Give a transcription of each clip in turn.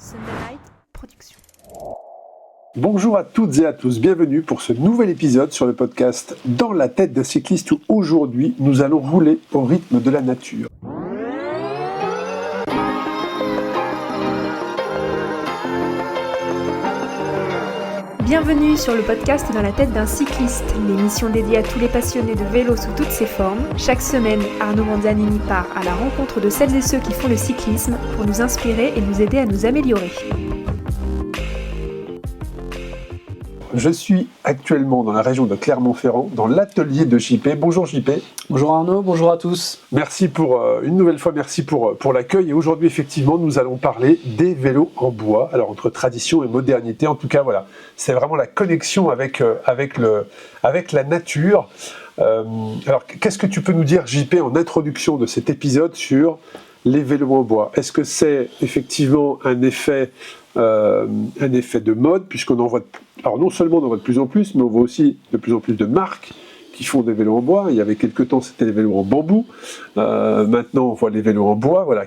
Sunderlight Productions. Bonjour à toutes et à tous, bienvenue pour ce nouvel épisode sur le podcast Dans la tête d'un cycliste où aujourd'hui nous allons rouler au rythme de la nature. Bienvenue sur le podcast Dans la tête d'un cycliste, l'émission dédiée à tous les passionnés de vélo sous toutes ses formes. Chaque semaine, Arnaud Manzanini part à la rencontre de celles et ceux qui font le cyclisme pour nous inspirer et nous aider à nous améliorer. Je suis actuellement dans la région de Clermont-Ferrand, dans l'atelier de JP. Bonjour JP. Bonjour Arnaud, bonjour à tous. Merci pour, une nouvelle fois, merci pour l'accueil. Et aujourd'hui, effectivement, nous allons parler des vélos en bois. Alors, entre tradition et modernité, en tout cas, voilà, c'est vraiment la connexion avec la nature. Alors, qu'est-ce que tu peux nous dire, JP, en introduction de cet épisode sur les vélos en bois? Est-ce que c'est effectivement un effet de mode, puisqu'on en voit, alors non seulement on en voit de plus en plus, mais on voit aussi de plus en plus de marques qui font des vélos en bois. Il y avait quelques temps, c'était les vélos en bambou. Maintenant, on voit les vélos en bois. Voilà.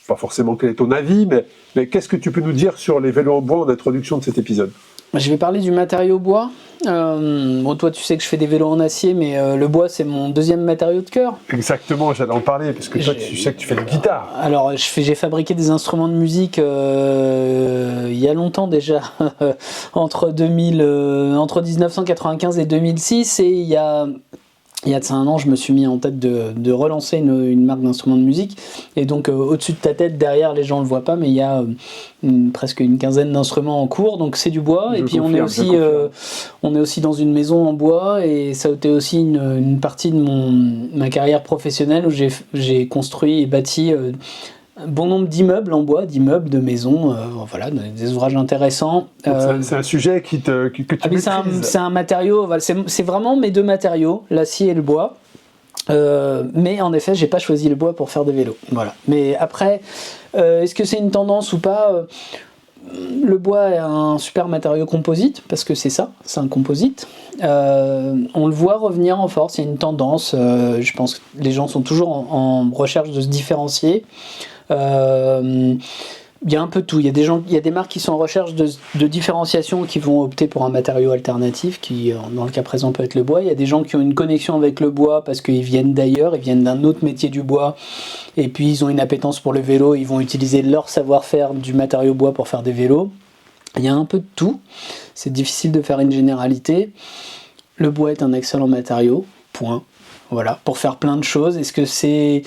Pas forcément quel est ton avis, mais qu'est-ce que tu peux nous dire sur les vélos en bois en introduction de cet épisode? Je vais parler du matériau bois. Toi, tu sais que je fais des vélos en acier, mais le bois, c'est mon deuxième matériau de cœur. Exactement, j'allais en parler, parce que toi, tu sais que tu fais de la guitare. Alors, j'ai fabriqué des instruments de musique il y a longtemps déjà, entre 1995 et 2006, et il y a de ça un an, je me suis mis en tête de relancer une marque d'instruments de musique. Et donc, au-dessus de ta tête, derrière, les gens ne le voient pas, mais il y a presque une quinzaine d'instruments en cours. Donc, c'est du bois. Et puis, on est aussi dans une maison en bois. Et ça a été aussi une partie de ma carrière professionnelle où j'ai construit et bâti un bon nombre d'immeubles en bois, d'immeubles, de maisons, voilà, des ouvrages intéressants. C'est un sujet que tu maîtrises. C'est un matériau, voilà, c'est vraiment mes deux matériaux, l'acier et le bois. Mais en effet, j'ai pas choisi le bois pour faire des vélos. Voilà. Mais après, est-ce que c'est une tendance ou pas? Le bois est un super matériau composite, parce que c'est ça, c'est un composite. On le voit revenir en force, il y a une tendance, je pense que les gens sont toujours en recherche de se différencier. Il y a un peu tout, il y a des marques qui sont en recherche de différenciation, qui vont opter pour un matériau alternatif, qui dans le cas présent peut être le bois. Il y a des gens qui ont une connexion avec le bois parce qu'ils viennent d'ailleurs, ils viennent d'un autre métier du bois, et puis ils ont une appétence pour le vélo, ils vont utiliser leur savoir-faire du matériau bois pour faire des vélos. Il y a un peu de tout, c'est difficile de faire une généralité. Le bois est un excellent matériau, point. Voilà, pour faire plein de choses. Est-ce que c'est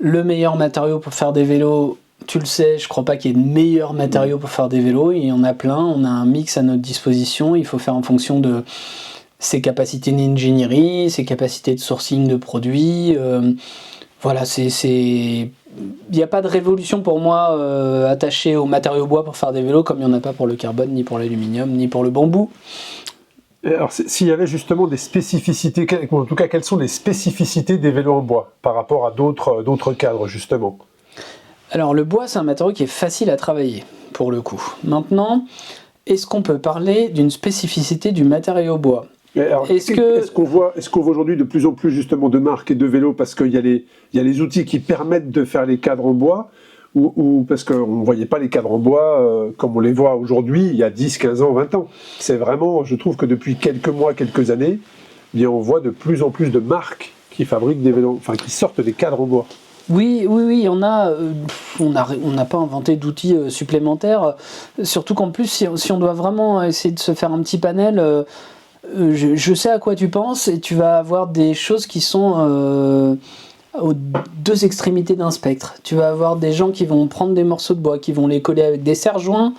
le meilleur matériau pour faire des vélos? Tu le sais, je crois pas qu'il y ait de meilleurs matériaux pour faire des vélos. Il y en a plein, on a un mix à notre disposition. Il faut faire en fonction de ses capacités d'ingénierie, ses capacités de sourcing de produits. Voilà, il n'y a pas de révolution pour moi attachée au matériau bois pour faire des vélos, comme il n'y en a pas pour le carbone, ni pour l'aluminium, ni pour le bambou. Alors, s'il y avait justement des spécificités, en tout cas, quelles sont les spécificités des vélos en bois par rapport à d'autres cadres, justement? Alors, le bois, c'est un matériau qui est facile à travailler, pour le coup. Maintenant, est-ce qu'on peut parler d'une spécificité du matériau bois? Alors, est-ce qu'on voit aujourd'hui de plus en plus, justement, de marques et de vélos parce qu'il y a les outils qui permettent de faire les cadres en bois, ou parce qu'on ne voyait pas les cadres en bois comme on les voit aujourd'hui, il y a 10, 15 ans, 20 ans. C'est vraiment, je trouve que depuis quelques mois, quelques années, eh bien, on voit de plus en plus de marques qui fabriquent des vélos, enfin qui sortent des cadres en bois. Oui, il y en a. On n'a pas inventé d'outils supplémentaires. Surtout qu'en plus, si on doit vraiment essayer de se faire un petit panel, je sais à quoi tu penses, et tu vas avoir des choses qui sont aux deux extrémités d'un spectre. Tu vas avoir des gens qui vont prendre des morceaux de bois, qui vont les coller avec des serre-joints,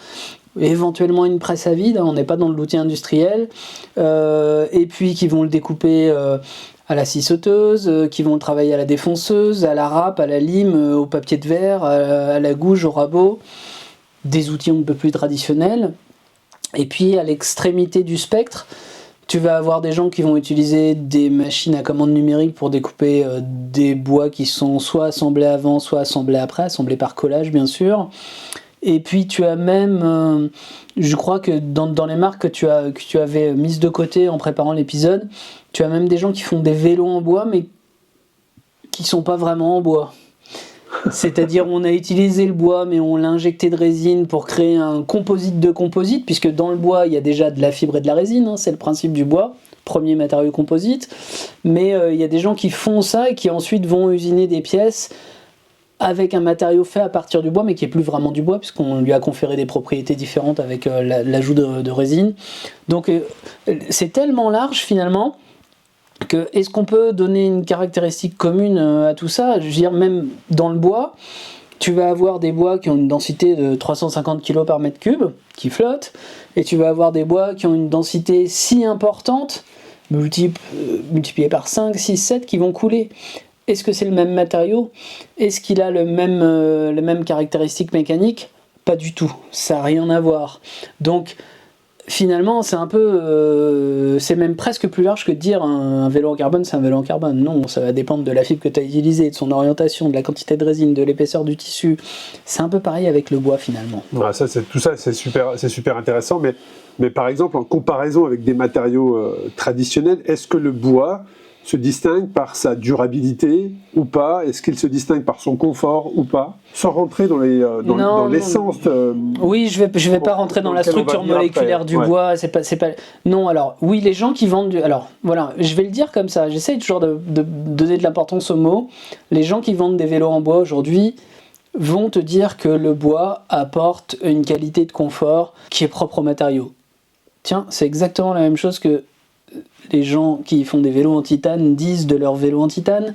éventuellement une presse à vide, on n'est pas dans l'outil industriel, et puis qui vont le découper à la scie sauteuse, qui vont le travailler à la défonceuse, à la râpe, à la lime, au papier de verre, à la gouge, au rabot, des outils un peu plus traditionnels. Et puis à l'extrémité du spectre, tu vas avoir des gens qui vont utiliser des machines à commande numérique pour découper des bois qui sont soit assemblés avant, soit assemblés après, assemblés par collage bien sûr. Et puis tu as même, je crois que dans les marques que tu avais mises de côté en préparant l'épisode, tu as même des gens qui font des vélos en bois mais qui sont pas vraiment en bois. C'est-à-dire on a utilisé le bois mais on l'a injecté de résine pour créer un composite de composite, puisque dans le bois il y a déjà de la fibre et de la résine, hein, c'est le principe du bois, premier matériau composite. Mais il y a des gens qui font ça et qui ensuite vont usiner des pièces avec un matériau fait à partir du bois, mais qui est plus vraiment du bois, puisqu'on lui a conféré des propriétés différentes avec l'ajout de résine. Donc c'est tellement large finalement que est-ce qu'on peut donner une caractéristique commune à tout ça ? Je veux dire, même dans le bois, tu vas avoir des bois qui ont une densité de 350 kg par mètre cube, qui flottent, et tu vas avoir des bois qui ont une densité si importante, multipliée par 5, 6, 7, qui vont couler. Est-ce que c'est le même matériau ? Est-ce qu'il a les mêmes caractéristiques mécaniques ? Pas du tout, ça n'a rien à voir. Donc finalement c'est un peu, c'est même presque plus large que de dire un vélo en carbone c'est un vélo en carbone. Non, ça va dépendre de la fibre que tu as utilisée, de son orientation, de la quantité de résine, de l'épaisseur du tissu. C'est un peu pareil avec le bois finalement. Ouais, tout ça c'est super intéressant, mais par exemple en comparaison avec des matériaux traditionnels, est-ce que le bois se distingue par sa durabilité ou pas ? Est-ce qu'il se distingue par son confort ou pas ? Sans rentrer dans l'essence. Oui, je vais pas rentrer dans la structure moléculaire du bois. C'est pas. Non, alors oui, les gens qui vendent alors voilà, je vais le dire comme ça. J'essaye toujours de donner de l'importance aux mots. Les gens qui vendent des vélos en bois aujourd'hui vont te dire que le bois apporte une qualité de confort qui est propre au matériau. Tiens, c'est exactement la même chose que les gens qui font des vélos en titane disent de leurs vélos en titane,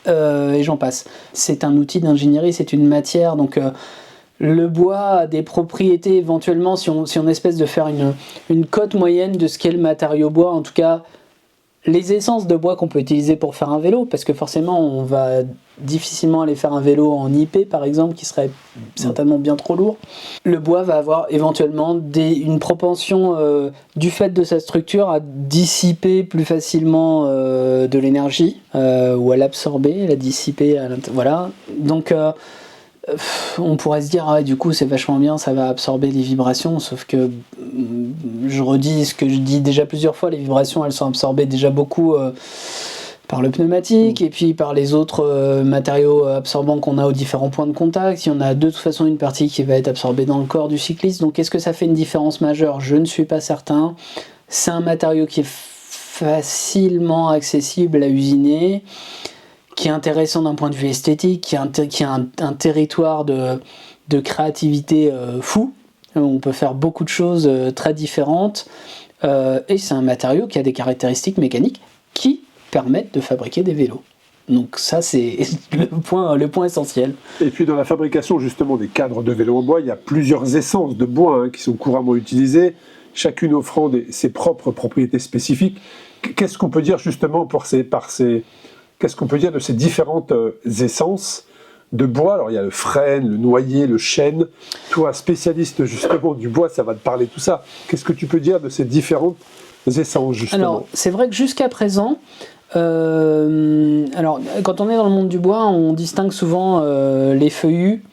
et j'en passe. C'est un outil d'ingénierie, c'est une matière, donc le bois a des propriétés éventuellement, si on espèce de faire une cote moyenne de ce qu'est le matériau bois, en tout cas les essences de bois qu'on peut utiliser pour faire un vélo, parce que forcément on va difficilement aller faire un vélo en IP par exemple, qui serait certainement bien trop lourd. Le bois va avoir éventuellement une propension du fait de sa structure à dissiper plus facilement de l'énergie, ou à l'absorber, à la dissiper à voilà. Donc on pourrait se dire du coup c'est vachement bien, ça va absorber les vibrations, sauf que je redis ce que je dis déjà plusieurs fois, les vibrations elles sont absorbées déjà beaucoup par le pneumatique et puis par les autres matériaux absorbants qu'on a aux différents points de contact. Il y en a de toute façon une partie qui va être absorbée dans le corps du cycliste, donc est-ce que ça fait une différence majeure ? Je ne suis pas certain. C'est un matériau qui est facilement accessible à usiner, qui est intéressant d'un point de vue esthétique, qui a un territoire de créativité fou. On peut faire beaucoup de choses très différentes. Et c'est un matériau qui a des caractéristiques mécaniques qui permettent de fabriquer des vélos. Donc ça, c'est le point essentiel. Et puis dans la fabrication justement des cadres de vélos en bois, il y a plusieurs essences de bois qui sont couramment utilisées, chacune offrant ses propres propriétés spécifiques. Qu'est-ce qu'on peut dire justement qu'est-ce qu'on peut dire de ces différentes essences de bois ? Alors il y a le frêne, le noyer, le chêne. Toi, spécialiste justement du bois, ça va te parler de tout ça. Qu'est-ce que tu peux dire de ces différentes essences justement ? Alors c'est vrai que jusqu'à présent, alors quand on est dans le monde du bois, on distingue souvent les feuillus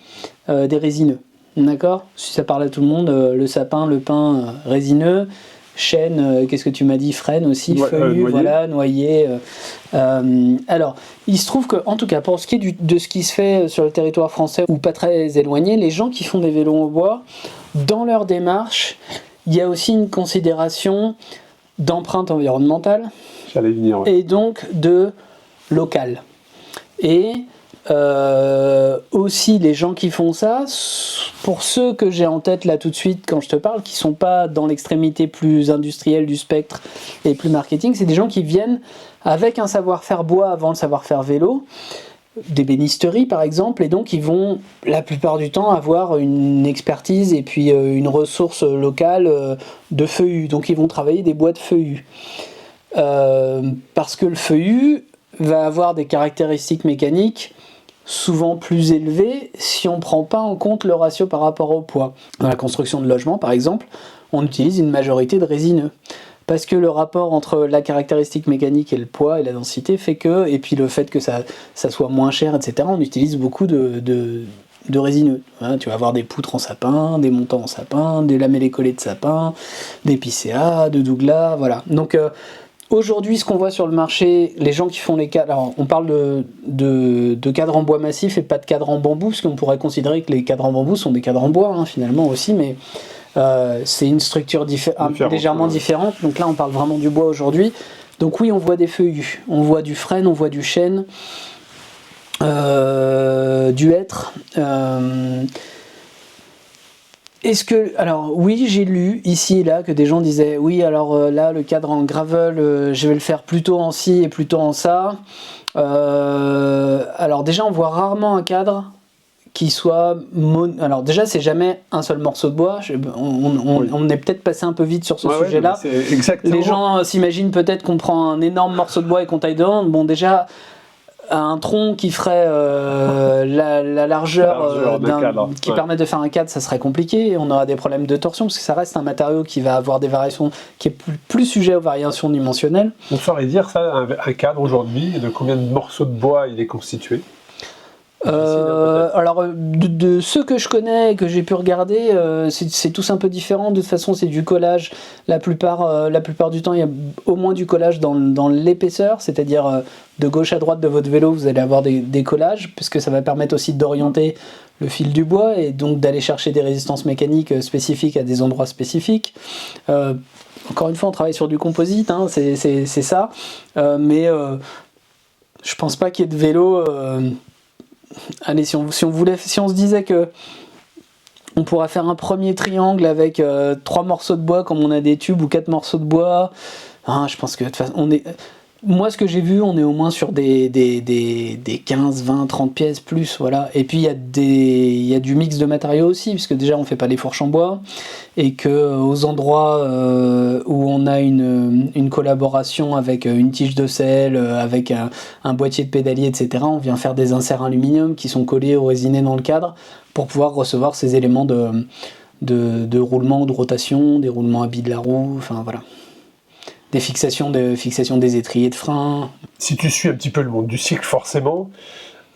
des résineux. D'accord ? Si ça parle à tout le monde, le sapin, le pin, résineux. Chêne, qu'est-ce que tu m'as dit ? Frêne aussi, feuillu, noyer. Voilà, noyer. Alors, il se trouve que, en tout cas, pour ce qui est de ce qui se fait sur le territoire français ou pas très éloigné, les gens qui font des vélos en bois, dans leur démarche, il y a aussi une considération d'empreinte environnementale. J'allais venir, ouais. Et donc de local. Et aussi les gens qui font ça, pour ceux que j'ai en tête là tout de suite quand je te parle, qui sont pas dans l'extrémité plus industrielle du spectre et plus marketing, c'est des gens qui viennent avec un savoir-faire bois avant le savoir-faire vélo, des bénisteries par exemple, et donc ils vont la plupart du temps avoir une expertise et puis une ressource locale de feuillus, donc ils vont travailler des bois de feuillus, parce que le feuillu va avoir des caractéristiques mécaniques souvent plus élevées si on ne prend pas en compte le ratio par rapport au poids. Dans la construction de logements par exemple, on utilise une majorité de résineux, parce que le rapport entre la caractéristique mécanique et le poids et la densité fait que, et puis le fait que ça soit moins cher, etc., on utilise beaucoup de résineux. Hein, tu vas avoir des poutres en sapin, des montants en sapin, des lamellés collés de sapin, des PCA, de Douglas, voilà. Donc aujourd'hui, ce qu'on voit sur le marché, les gens qui font les cadres, alors on parle de cadres en bois massif et pas de cadres en bambou, parce qu'on pourrait considérer que les cadres en bambou sont des cadres en bois, hein, finalement aussi, mais c'est une structure légèrement différente. Donc là, on parle vraiment du bois aujourd'hui. Donc oui, on voit des feuillus, on voit du frêne, on voit du chêne, du hêtre. Alors oui, j'ai lu ici et là que des gens disaient oui, alors là le cadre en gravel, je vais le faire plutôt en ci et plutôt en ça. Alors déjà, on voit rarement un cadre qui soit alors déjà, c'est jamais un seul morceau de bois. On est peut-être passé un peu vite sur ce sujet-là. Les gens s'imaginent peut-être qu'on prend un énorme morceau de bois et qu'on taille dedans. Bon, déjà, un tronc qui ferait la largeur qui permet de faire un cadre, ça serait compliqué. On aura des problèmes de torsion parce que ça reste un matériau qui va avoir des variations, qui est plus sujet aux variations dimensionnelles. On saurait dire ça, un cadre aujourd'hui, de combien de morceaux de bois il est constitué? Alors de ceux que je connais et que j'ai pu regarder, c'est tous un peu différent. De toute façon, c'est du collage. La plupart du temps, il y a au moins du collage dans l'épaisseur, c'est-à-dire de gauche à droite de votre vélo, vous allez avoir des collages, puisque ça va permettre aussi d'orienter le fil du bois et donc d'aller chercher des résistances mécaniques spécifiques à des endroits spécifiques. Encore une fois, on travaille sur du composite, hein, c'est ça. Mais je pense pas qu'il y ait de vélo. Allez, si on se disait que on pourrait faire un premier triangle avec 3 morceaux de bois comme on a des tubes ou 4 morceaux de bois, hein, je pense que de toute façon, moi ce que j'ai vu, on est au moins sur des 15, 20, 30 pièces plus, voilà. Et puis il y a du mix de matériaux aussi, puisque déjà on fait pas les fourches en bois, et que aux endroits où on a une collaboration avec une tige de sel, avec un boîtier de pédalier, etc., on vient faire des inserts aluminium qui sont collés ou résinés dans le cadre pour pouvoir recevoir ces éléments de roulement ou de rotation, des roulements à billes de la roue, enfin voilà. Des fixations des étriers de frein. Si tu suis un petit peu le monde du cycle, forcément,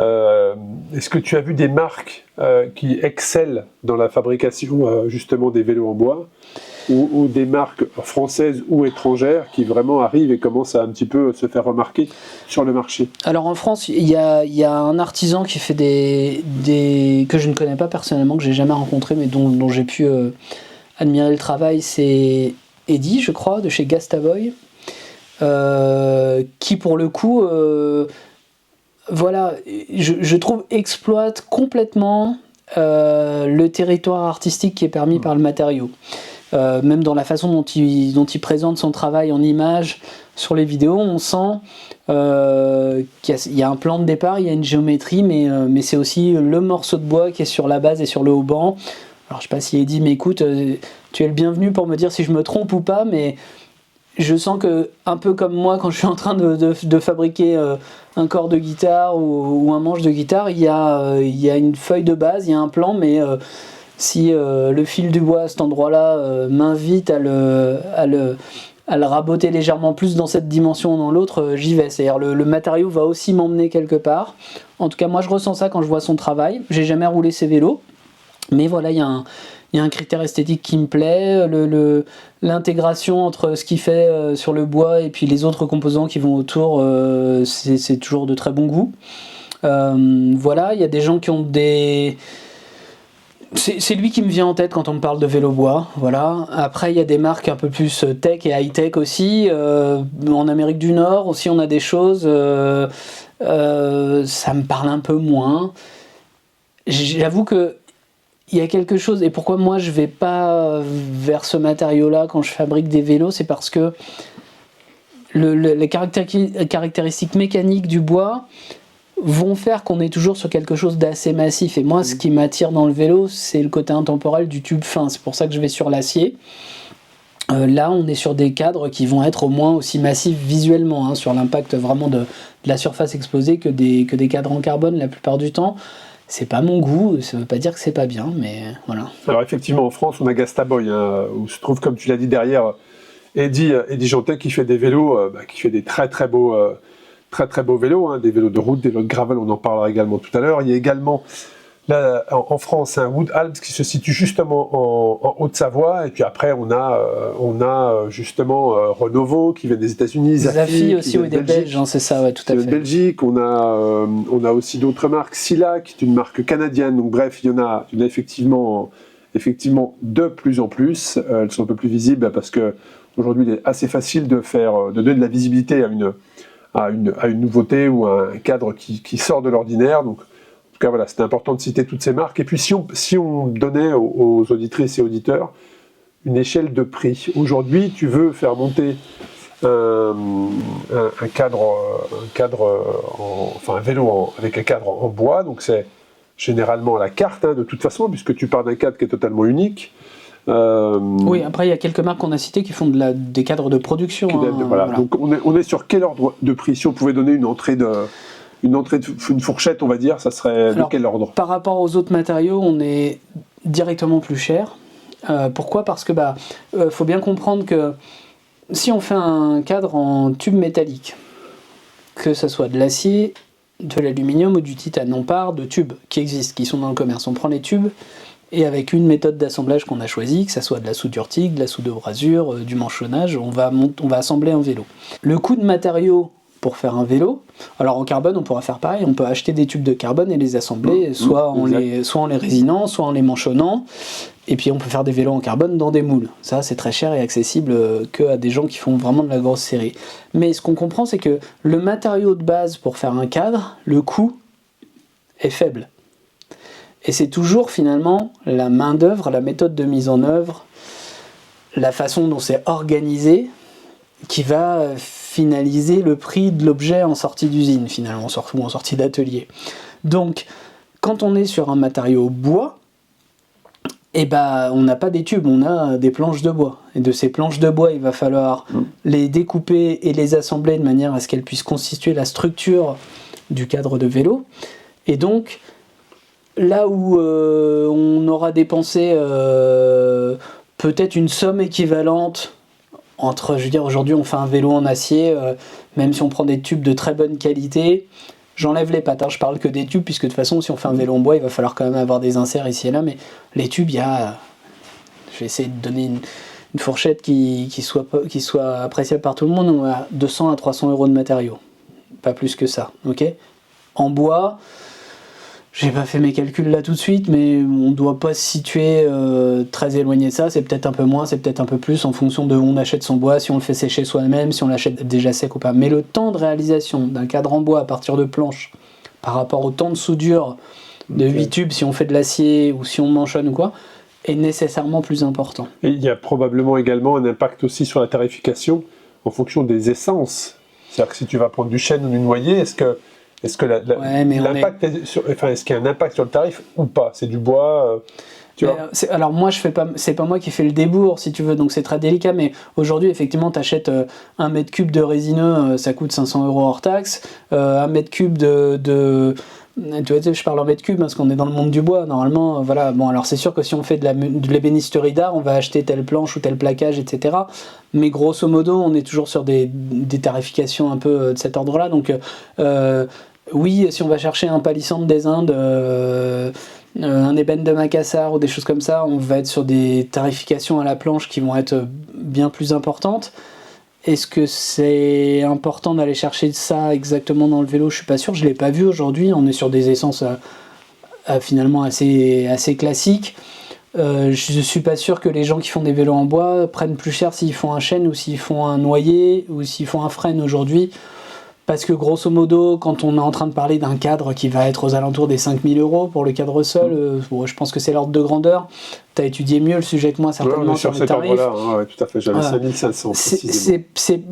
est-ce que tu as vu des marques qui excellent dans la fabrication justement des vélos en bois, ou des marques françaises ou étrangères qui vraiment arrivent et commencent à un petit peu se faire remarquer sur le marché? Alors en France, il y a un artisan qui fait des que je ne connais pas personnellement, que j'ai jamais rencontré, mais dont j'ai pu admirer le travail, c'est Eddy, je crois, de chez Gastaboy, qui pour le coup, voilà, je trouve exploite complètement le territoire artistique qui est permis par le matériau. Même dans la façon dont il présente son travail en images sur les vidéos, on sent qu'il y a un plan de départ, il y a une géométrie, mais c'est aussi le morceau de bois qui est sur la base et sur le haut-banc. Alors je sais pas si Eddy m'écoute, tu es le bienvenu pour me dire si je me trompe ou pas, mais je sens que, un peu comme moi, quand je suis en train de fabriquer un corps de guitare ou un manche de guitare, il y a une feuille de base, il y a un plan, mais si le fil du bois à cet endroit-là m'invite à le raboter légèrement plus dans cette dimension ou dans l'autre, j'y vais. C'est-à-dire le matériau va aussi m'emmener quelque part. En tout cas, moi je ressens ça quand je vois son travail. J'ai jamais roulé ses vélos, mais voilà, il y a un critère esthétique qui me plaît, l'intégration entre ce qu'il fait sur le bois et puis les autres composants qui vont autour, c'est toujours de très bon goût. Voilà, il y a des gens qui ont des... C'est lui qui me vient en tête quand on me parle de vélo bois, voilà. Après, il y a des marques un peu plus tech et high-tech aussi. En Amérique du Nord aussi, on a des choses. Ça me parle un peu moins. J'avoue que il y a quelque chose, et pourquoi moi je vais pas vers ce matériau-là quand je fabrique des vélos, c'est parce que les caractéristiques mécaniques du bois vont faire qu'on est toujours sur quelque chose d'assez massif. Et moi, ce qui m'attire dans le vélo, c'est le côté intemporel du tube fin. C'est pour ça que je vais sur l'acier. Là, on est sur des cadres qui vont être au moins aussi massifs visuellement, hein, sur l'impact vraiment de la surface exposée que des cadres en carbone la plupart du temps. C'est pas mon goût, ça veut pas dire que c'est pas bien, mais voilà. Alors effectivement, en France, on a Gastaboy, hein, où se trouve, comme tu l'as dit derrière, Eddy Jantet, qui fait des vélos, qui fait des très beaux vélos, hein, des vélos de route, des vélos de gravel, on en parlera également tout à l'heure. Il y a également Là, en France, c'est un Wood Alps qui se situe justement en Haute-Savoie. Et puis après, on a justement Renovo qui vient des États-Unis, Zafi aussi, oui, des Belges, hein, c'est ça, ouais, tout à fait. Belgique, on a aussi d'autres marques. Silla, qui est une marque canadienne. Donc bref, il y en a effectivement de plus en plus. Elles sont un peu plus visibles parce que aujourd'hui, il est assez facile de donner de la visibilité à une nouveauté ou à un cadre qui sort de l'ordinaire. Donc en tout cas, voilà, c'était important de citer toutes ces marques. Et puis, si on donnait aux auditrices et auditeurs une échelle de prix. Aujourd'hui, tu veux faire monter un vélo avec un cadre en bois, donc c'est généralement à la carte, de toute façon, puisque tu pars d'un cadre qui est totalement unique. Oui, après, il y a quelques marques qu'on a citées qui font des cadres de production. Voilà. Donc, on est sur quel ordre de prix? Si on pouvait donner une fourchette, on va dire, ça serait de quel ordre? Par rapport aux autres matériaux, on est directement plus cher. Pourquoi? Parce que faut bien comprendre que si on fait un cadre en tube métallique, que ce soit de l'acier, de l'aluminium ou du titane, on part de tubes qui existent, qui sont dans le commerce. On prend les tubes et avec une méthode d'assemblage qu'on a choisie, que ce soit de la soudure TIG, de la soudure brasure, du manchonnage, on va assembler un vélo. Le coût de matériaux pour faire un vélo, alors en carbone on pourra faire pareil, on peut acheter des tubes de carbone et les assembler, soit en les résinant, soit en les manchonnant, et puis on peut faire des vélos en carbone dans des moules. Ça c'est très cher et accessible qu'à des gens qui font vraiment de la grosse série. Mais ce qu'on comprend, c'est que le matériau de base pour faire un cadre, le coût est faible. Et c'est toujours finalement la main d'œuvre, la méthode de mise en œuvre, la façon dont c'est organisé qui va finaliser le prix de l'objet en sortie d'usine finalement, ou en sortie d'atelier. Donc quand on est sur un matériau bois, on n'a pas des tubes, on a des planches de bois. Et de ces planches de bois, il va falloir les découper et les assembler de manière à ce qu'elles puissent constituer la structure du cadre de vélo. Et donc là où on aura dépensé peut-être une somme équivalente entre, je veux dire, aujourd'hui on fait un vélo en acier, même si on prend des tubes de très bonne qualité, j'enlève les pattes, je parle que des tubes, puisque de toute façon si on fait un vélo en bois, il va falloir quand même avoir des inserts ici et là, mais les tubes, je vais essayer de donner une fourchette qui soit appréciable par tout le monde, on a 200 à 300 euros de matériaux, pas plus que ça, ok? En bois, j'ai pas fait mes calculs là tout de suite, mais on doit pas se situer très éloigné de ça, c'est peut-être un peu moins, c'est peut-être un peu plus, en fonction de où on achète son bois, si on le fait sécher soi-même, si on l'achète déjà sec ou pas. Mais le temps de réalisation d'un cadre en bois à partir de planches, par rapport au temps de soudure de 8 tubes, si on fait de l'acier ou si on manchonne ou quoi, est nécessairement plus important. Et il y a probablement également un impact aussi sur la tarification en fonction des essences. C'est-à-dire que si tu vas prendre du chêne ou du noyer, est-ce que l'impact est-ce qu'il y a un impact sur le tarif ou pas? C'est du bois, tu vois. Alors moi c'est pas moi qui fais le débours si tu veux, donc c'est très délicat, mais aujourd'hui effectivement tu achètes 1 mètre cube de résineux, ça coûte 500 € hors taxe, 1 mètre cube de tu vois, je parle en mètre cube parce qu'on est dans le monde du bois normalement, voilà. Bon, alors c'est sûr que si on fait de l'ébénisterie d'art, on va acheter telle planche ou tel plaquage, etc. Mais grosso modo, on est toujours sur des tarifications un peu de cet ordre-là. Donc oui, si on va chercher un palissandre des Indes, un ébène de Macassar ou des choses comme ça, on va être sur des tarifications à la planche qui vont être bien plus importantes. Est-ce que c'est important d'aller chercher ça exactement dans le vélo? Je suis pas sûr, je l'ai pas vu aujourd'hui. On est sur des essences finalement assez classiques. Je suis pas sûr que les gens qui font des vélos en bois prennent plus cher s'ils font un chêne ou s'ils font un noyer ou s'ils font un frêne aujourd'hui. Parce que grosso modo, quand on est en train de parler d'un cadre qui va être aux alentours des 5 000 € pour le cadre seul, je pense que c'est l'ordre de grandeur. Tu as étudié mieux le sujet que moi certainement sur les tarifs. Ordre-là, tout à fait, j'avais 5 500 précisément. C'est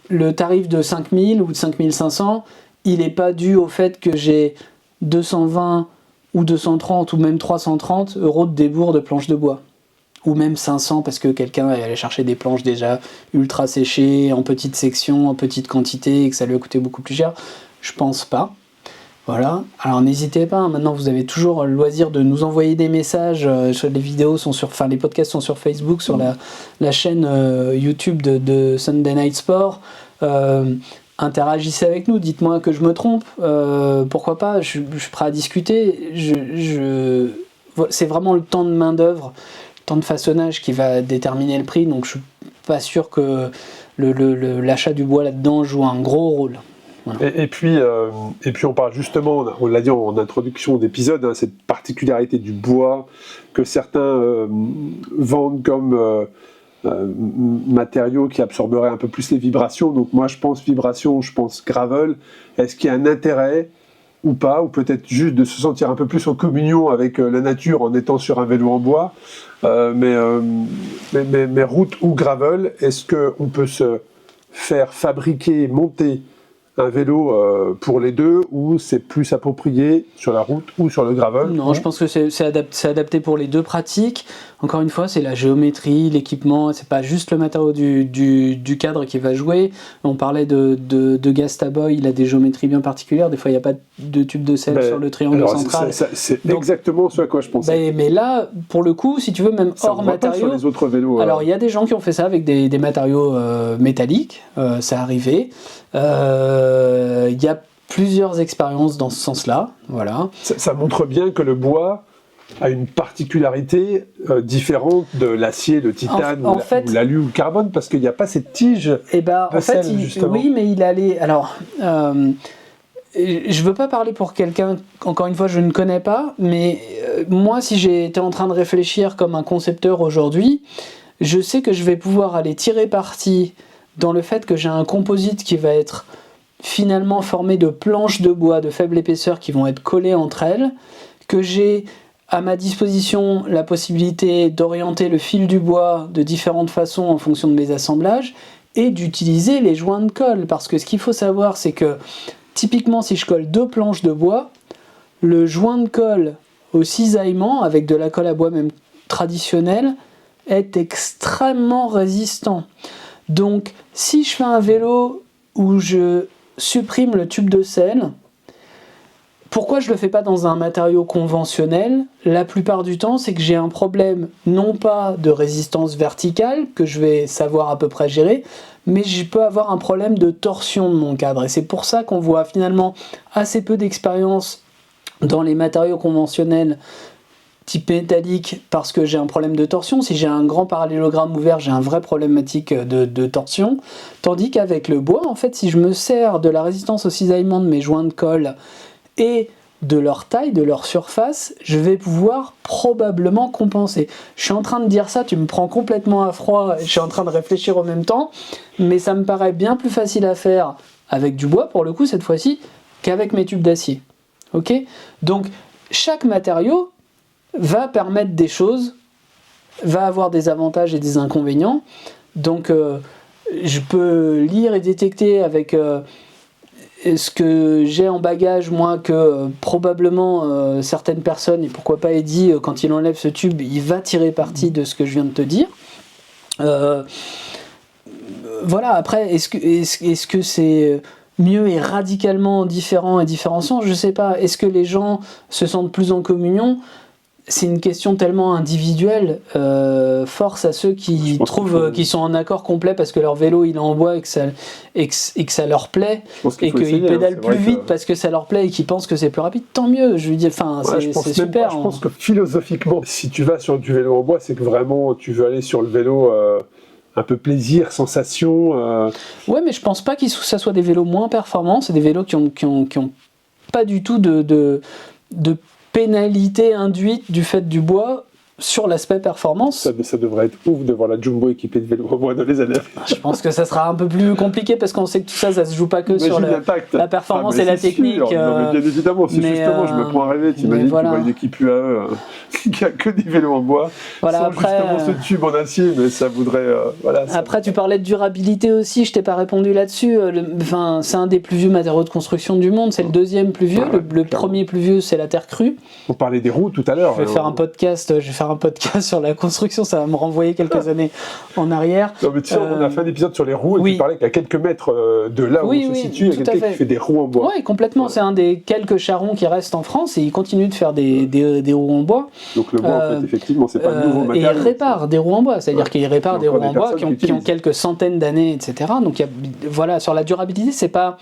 le tarif de 5 000 ou de 5 500, il n'est pas dû au fait que j'ai 220 ou 230 ou même 330 € de débours de planches de bois. Ou même 500 parce que quelqu'un est allé chercher des planches déjà ultra séchées, en petite section, en petite quantité, et que ça lui a coûté beaucoup plus cher. Je pense pas. Voilà. Alors n'hésitez pas, maintenant vous avez toujours le loisir de nous envoyer des messages. Les vidéos sont les podcasts sont sur Facebook, sur la chaîne YouTube de Sunday Night Sport. interagissez avec nous, dites-moi que je me trompe, pourquoi pas, je suis prêt à discuter. C'est vraiment le temps de main-d'œuvre, le temps de façonnage qui va déterminer le prix, donc je suis pas sûr que l'achat du bois là-dedans joue un gros rôle. Voilà. Et puis on parle justement, on l'a dit en introduction d'épisode, cette particularité du bois que certains vendent comme matériaux qui absorberaient un peu plus les vibrations. Donc moi je pense vibration, je pense gravel. Est-ce qu'il y a un intérêt ou pas, ou peut-être juste de se sentir un peu plus en communion avec la nature en étant sur un vélo en bois, mais route ou gravel, est-ce qu'on peut se faire fabriquer, monter un vélo pour les deux, ou c'est plus approprié sur la route ou sur le gravel? Non, je pense que c'est adapté pour les deux pratiques. Encore une fois, c'est la géométrie, l'équipement, c'est pas juste le matériau du cadre qui va jouer. On parlait de Gastaboy, il a des géométries bien particulières, des fois il n'y a pas de tube de sel sur le triangle central. C'est exactement ce à quoi je pensais. Mais là, pour le coup, si tu veux, même hors matériaux... sur les autres vélos. Alors il y a des gens qui ont fait ça avec des matériaux métalliques, ça arrivait. Il y a plusieurs expériences dans ce sens-là. Voilà. Ça montre bien que le bois a une particularité différente de l'acier, le titane ou l'alu ou le carbone, parce qu'il n'y a pas cette tige de sel, justement. Oui, mais il allait... Alors, je ne veux pas parler pour quelqu'un, encore une fois, je ne connais pas, mais moi, si j'étais en train de réfléchir comme un concepteur aujourd'hui, je sais que je vais pouvoir aller tirer parti dans le fait que j'ai un composite qui va être finalement formé de planches de bois de faible épaisseur qui vont être collées entre elles, que j'ai à ma disposition la possibilité d'orienter le fil du bois de différentes façons en fonction de mes assemblages et d'utiliser les joints de colle. Parce que ce qu'il faut savoir, c'est que typiquement si je colle 2 planches de bois, le joint de colle au cisaillement, avec de la colle à bois même traditionnelle, est extrêmement résistant. Donc si je fais un vélo où je supprime le tube de sel, pourquoi je ne le fais pas dans un matériau conventionnel? La plupart du temps, c'est que j'ai un problème non pas de résistance verticale, que je vais savoir à peu près gérer, mais je peux avoir un problème de torsion de mon cadre. Et c'est pour ça qu'on voit finalement assez peu d'expérience dans les matériaux conventionnels type métallique, parce que j'ai un problème de torsion. Si j'ai un grand parallélogramme ouvert, j'ai un vrai problématique de torsion. Tandis qu'avec le bois, en fait, si je me sers de la résistance au cisaillement de mes joints de colle et de leur taille, de leur surface, je vais pouvoir probablement compenser. Je suis en train de dire ça, tu me prends complètement à froid, je suis en train de réfléchir en même temps, mais ça me paraît bien plus facile à faire avec du bois, pour le coup, cette fois-ci, qu'avec mes tubes d'acier. Ok ? Donc, chaque matériau va permettre des choses, va avoir des avantages et des inconvénients. Donc, je peux lire et détecter avec ce que j'ai en bagage, moi, que probablement certaines personnes, et pourquoi pas Eddy, quand il enlève ce tube, il va tirer parti de ce que je viens de te dire. Voilà, après, est-ce que c'est mieux et radicalement différent et différenciant? Je sais pas. Est-ce que les gens se sentent plus en communion? C'est une question tellement individuelle. Force à ceux qui trouvent qu'ils sont en accord complet parce que leur vélo il est en bois et que ça leur plaît et qu'ils pédalent plus vite parce que ça leur plaît et qu'ils pensent que c'est plus rapide. Tant mieux. Je veux dire, c'est super. Je pense que philosophiquement, si tu vas sur du vélo en bois, c'est que vraiment tu veux aller sur le vélo un peu plaisir, sensation. Ouais, mais je pense pas que ça soit des vélos moins performants. C'est des vélos qui ont pas du tout de pénalité induite du fait du bois sur l'aspect performance. Ça devrait être ouf de voir la Jumbo équipée de vélos en bois dans les années. Je pense que ça sera un peu plus compliqué parce qu'on sait que tout ça se joue pas que sur la performance et la technique. Non, mais bien évidemment, c'est justement, je me prends à rêver. T'imagines, tu vois une équipe UAE qui a que des vélos en bois, sans justement ce tube en acier, mais ça voudrait... Après, tu parlais de durabilité aussi, je t'ai pas répondu là-dessus. C'est un des plus vieux matériaux de construction du monde, c'est le deuxième plus vieux. Le premier plus vieux, c'est la terre crue. On parlait des roues tout à l'heure. Je vais faire un podcast faire un podcast sur la construction, ça va me renvoyer quelques années en arrière. Non, mais tu sais, on a fait un épisode sur les roues et tu parlais qu'à quelques mètres de là où on se situe, il y a quelqu'un qui fait des roues en bois. Oui, complètement. Ouais. C'est un des quelques charrons qui restent en France et il continue de faire des roues en bois. Donc le bois, en fait, effectivement, c'est pas de nouveau matériau. Et il répare des roues en bois, c'est-à-dire qu'il répare des roues en bois qui ont quelques centaines d'années, etc. Donc voilà, sur la durabilité, c'est pas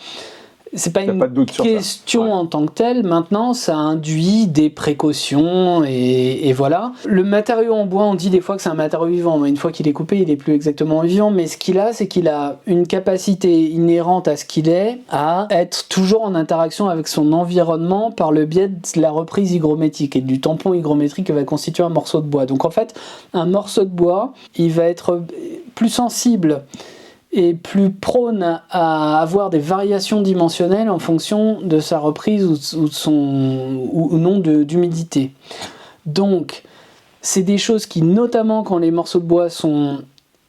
une question en tant que telle. Maintenant, ça induit des précautions et voilà. Le matériau en bois, on dit des fois que c'est un matériau vivant, mais une fois qu'il est coupé, il n'est plus exactement vivant. Mais ce qu'il a, c'est qu'il a une capacité inhérente à ce qu'il est, à être toujours en interaction avec son environnement par le biais de la reprise hygrométrique et du tampon hygrométrique que va constituer un morceau de bois. Donc en fait, un morceau de bois, il va être plus sensible et plus prône à avoir des variations dimensionnelles en fonction de sa reprise ou non d'humidité. Donc, c'est des choses qui, notamment quand les morceaux de bois sont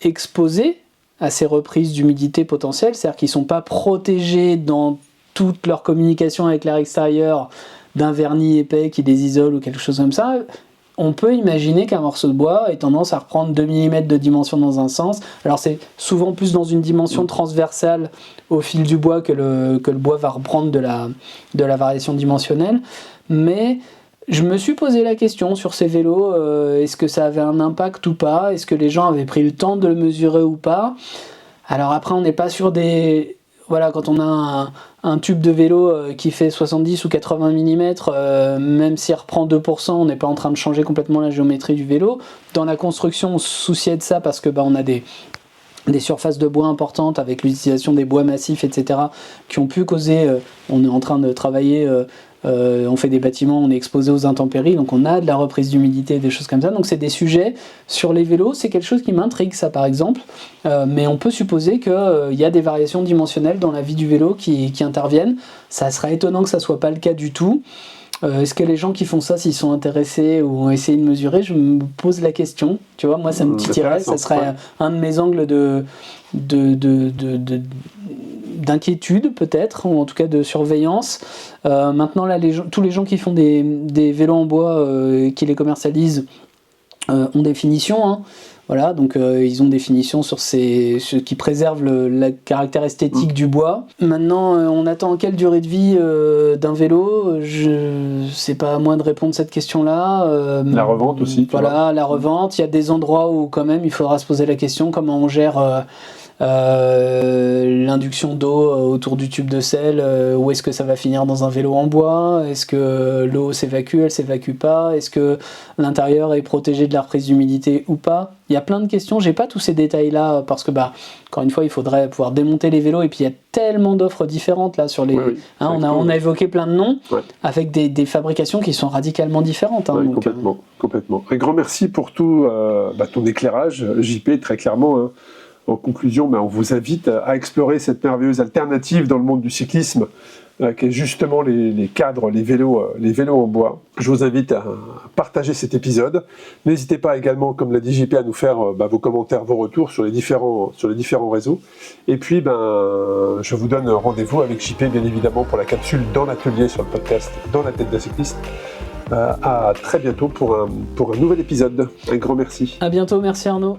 exposés à ces reprises d'humidité potentielles, c'est-à-dire qu'ils ne sont pas protégés dans toute leur communication avec l'air extérieur d'un vernis épais qui les isole ou quelque chose comme ça, on peut imaginer qu'un morceau de bois ait tendance à reprendre 2 mm de dimension dans un sens. Alors c'est souvent plus dans une dimension transversale au fil du bois que le bois va reprendre de la variation dimensionnelle. Mais je me suis posé la question sur ces vélos, est-ce que ça avait un impact ou pas ? Est-ce que les gens avaient pris le temps de le mesurer ou pas ? Alors après, on n'est pas sur des... Voilà, quand on a un tube de vélo qui fait 70 ou 80 mm, même s'il reprend 2%, on n'est pas en train de changer complètement la géométrie du vélo. Dans la construction, on se souciait de ça parce que on a des surfaces de bois importantes avec l'utilisation des bois massifs, etc., qui ont pu causer... on est en train de travailler... on fait des bâtiments, on est exposé aux intempéries, donc on a de la reprise d'humidité, des choses comme ça. Donc c'est des sujets sur les vélos, c'est quelque chose qui m'intrigue, ça par exemple. Mais on peut supposer qu'il y a des variations dimensionnelles dans la vie du vélo qui interviennent. Ça serait étonnant que ça soit pas le cas du tout. Est-ce que les gens qui font ça, s'ils sont intéressés ou ont essayé de mesurer, je me pose la question. Tu vois, moi ça me titillerait, ça serait un de mes angles d'inquiétude peut-être, ou en tout cas de surveillance. Maintenant là, tous les gens qui font des vélos en bois, qui les commercialisent, ont des finitions, hein. Voilà, donc ils ont des finitions sur ce qui préserve le caractère esthétique du bois. Maintenant, on attend quelle durée de vie d'un vélo ? C'est pas à moi de répondre à cette question-là. La revente aussi. Voilà, la revente. Il y a des endroits où quand même il faudra se poser la question comment on gère l'induction d'eau autour du tube de sel, où est-ce que ça va finir dans un vélo en bois ? Est-ce que l'eau s'évacue, elle s'évacue pas ? Est-ce que l'intérieur est protégé de la reprise d'humidité ou pas ? Il y a plein de questions, j'ai pas tous ces détails-là parce que encore une fois, il faudrait pouvoir démonter les vélos et puis il y a tellement d'offres différentes là sur les. Oui, on a évoqué plein de noms avec des fabrications qui sont radicalement différentes. Oui, donc, complètement. Un grand merci pour tout ton éclairage, JP, très clairement. Hein. En conclusion, on vous invite à explorer cette merveilleuse alternative dans le monde du cyclisme, qui est justement les cadres, les vélos en bois. Je vous invite à partager cet épisode. N'hésitez pas également, comme l'a dit JP, à nous faire vos commentaires, vos retours sur les différents réseaux. Et puis, je vous donne rendez-vous avec JP, bien évidemment, pour la capsule dans l'atelier sur le podcast Dans la tête d'un cycliste. À très bientôt pour un nouvel épisode. Un grand merci. À bientôt, merci Arnaud.